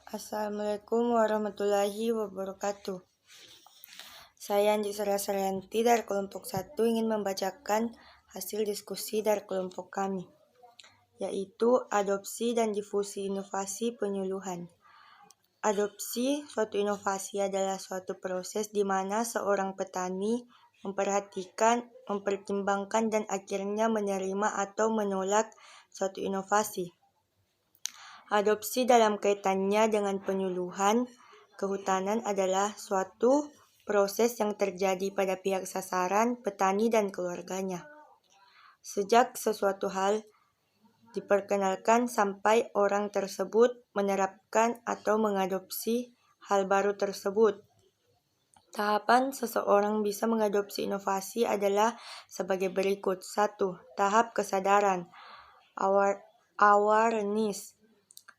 Assalamualaikum warahmatullahi wabarakatuh. Saya Anji Sarasrianti dari kelompok 1 ingin membacakan hasil diskusi dari kelompok kami, yaitu adopsi dan difusi inovasi penyuluhan. Adopsi suatu inovasi adalah suatu proses di mana seorang petani memperhatikan, mempertimbangkan, dan akhirnya menerima atau menolak suatu inovasi. Adopsi dalam kaitannya dengan penyuluhan kehutanan adalah suatu proses yang terjadi pada pihak sasaran, petani, dan keluarganya. Sejak sesuatu hal diperkenalkan sampai orang tersebut menerapkan atau mengadopsi hal baru tersebut. Tahapan seseorang bisa mengadopsi inovasi adalah sebagai berikut. 1. Tahap kesadaran, awareness.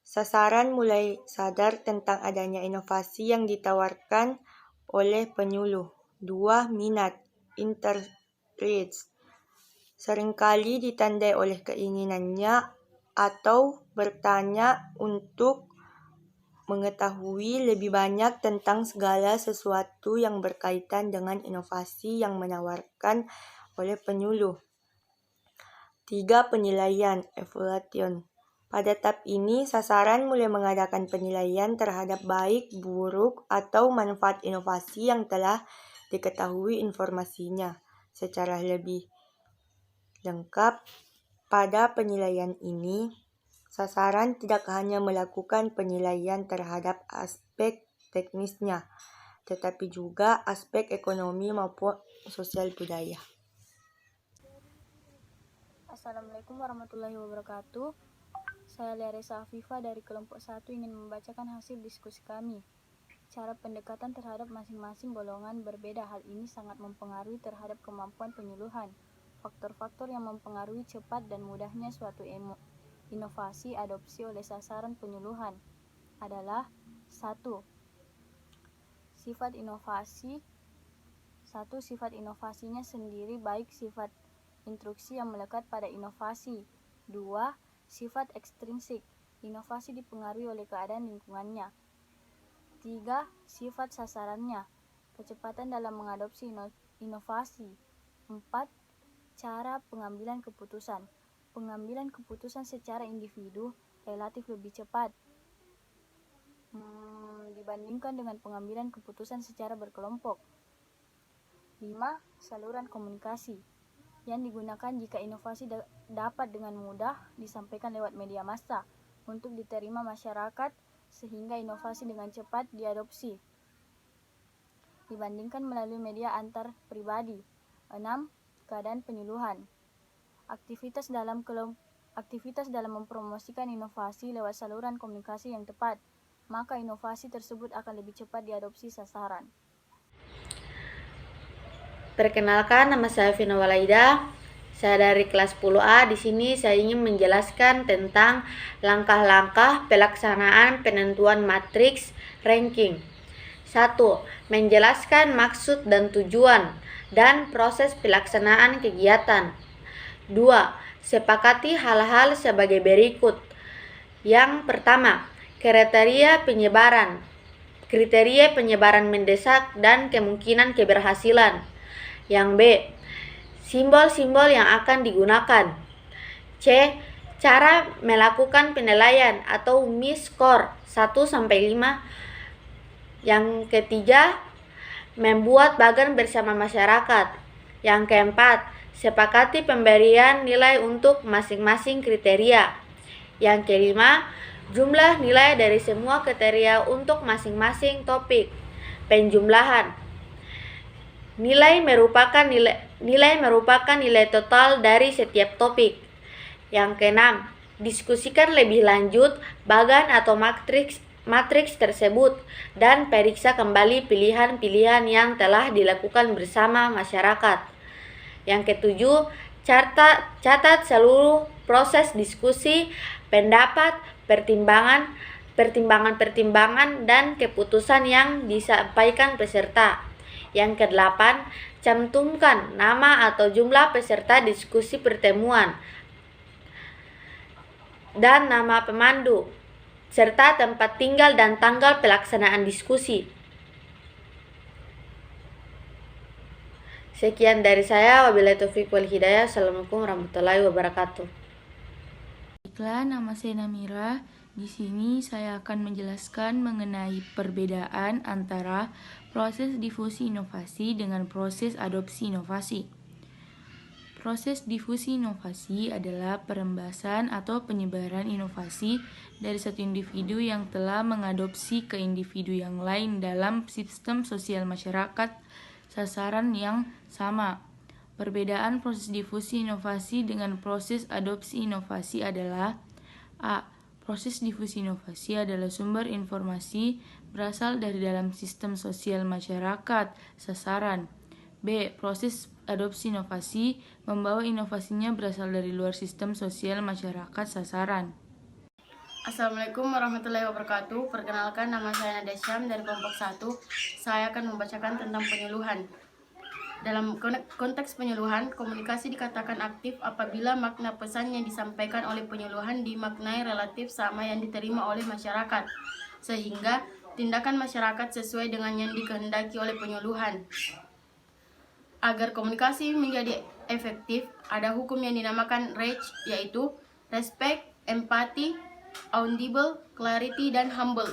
Sasaran mulai sadar tentang adanya inovasi yang ditawarkan oleh penyuluh. 2. Minat, interest. Seringkali ditandai oleh keinginannya atau bertanya untuk mengetahui lebih banyak tentang segala sesuatu yang berkaitan dengan inovasi yang menawarkan oleh penyuluh. 3. Penilaian, evaluation. Pada tahap ini, sasaran mulai mengadakan penilaian terhadap baik, buruk, atau manfaat inovasi yang telah diketahui informasinya secara lebih lengkap. Pada penilaian ini, sasaran tidak hanya melakukan penilaian terhadap aspek teknisnya, tetapi juga aspek ekonomi maupun sosial budaya. Assalamualaikum warahmatullahi wabarakatuh. Saya Liaresa Afifah dari kelompok 1 ingin membacakan hasil diskusi kami. Cara pendekatan terhadap masing-masing golongan berbeda. Hal ini sangat mempengaruhi terhadap kemampuan penyuluhan. Faktor-faktor yang mempengaruhi cepat dan mudahnya suatu inovasi adopsi oleh sasaran penyuluhan adalah 1. Sifat inovasi. 1. Sifat inovasinya sendiri, baik sifat instruksi yang melekat pada inovasi. 2. Sifat ekstrinsik. Inovasi dipengaruhi oleh keadaan lingkungannya. 3. Sifat sasarannya. Kecepatan dalam mengadopsi inovasi. 4. Cara pengambilan keputusan. Pengambilan keputusan secara individu relatif lebih cepat dibandingkan dengan pengambilan keputusan secara berkelompok. 5. Saluran komunikasi yang digunakan jika inovasi dapat dengan mudah disampaikan lewat media massa untuk diterima masyarakat sehingga inovasi dengan cepat diadopsi dibandingkan melalui media antar pribadi. 6. Keadaan penyuluhan. Aktivitas dalam mempromosikan inovasi lewat saluran komunikasi yang tepat, maka inovasi tersebut akan lebih cepat diadopsi sasaran. Perkenalkan, nama saya Vina Walaida. Saya dari kelas 10A. Di sini saya ingin menjelaskan tentang langkah-langkah pelaksanaan penentuan matriks ranking. 1. Menjelaskan maksud dan tujuan dan proses pelaksanaan kegiatan. 2. Sepakati hal-hal sebagai berikut. Yang pertama, kriteria penyebaran mendesak dan kemungkinan keberhasilan. Yang B, simbol-simbol yang akan digunakan. C, cara melakukan penilaian atau Mi-score 1-5. Yang ketiga, membuat bagan bersama masyarakat. Yang keempat, sepakati pemberian nilai untuk masing-masing kriteria. Yang kelima, jumlah nilai dari semua kriteria untuk masing-masing topik. Penjumlahan. Nilai merupakan nilai total dari setiap topik. Yang keenam, diskusikan lebih lanjut bagan atau matriks tersebut dan periksa kembali pilihan-pilihan yang telah dilakukan bersama masyarakat. Yang ketujuh, catat seluruh proses diskusi, pendapat, pertimbangan dan keputusan yang disampaikan peserta. Yang kedelapan, cantumkan nama atau jumlah peserta diskusi pertemuan dan nama pemandu. serta tempat tinggal dan tanggal pelaksanaan diskusi. Sekian dari saya, wabillahi taufiq wal hidayah. Assalamualaikum warahmatullahi wabarakatuh. Baiklah, nama saya Namira. Di sini saya akan menjelaskan mengenai perbedaan antara proses difusi inovasi dengan proses adopsi inovasi. Proses difusi inovasi adalah perembasan atau penyebaran inovasi dari satu individu yang telah mengadopsi ke individu yang lain dalam sistem sosial masyarakat sasaran yang sama. Perbedaan proses difusi inovasi dengan proses adopsi inovasi adalah: A. Proses difusi inovasi adalah sumber informasi berasal dari dalam sistem sosial masyarakat sasaran. B. Proses adopsi inovasi membawa inovasinya berasal dari luar sistem sosial masyarakat sasaran. Assalamualaikum warahmatullahi wabarakatuh. Perkenalkan, nama saya Nada Syam dari kelompok 1. Saya akan membacakan tentang penyuluhan. Dalam konteks penyuluhan, komunikasi dikatakan aktif apabila makna pesan yang disampaikan oleh penyuluhan dimaknai relatif sama yang diterima oleh masyarakat, sehingga tindakan masyarakat sesuai dengan yang dikehendaki oleh penyuluhan. Agar komunikasi menjadi efektif, ada hukum yang dinamakan RACH, yaitu respect, empathy, audible, clarity, dan humble.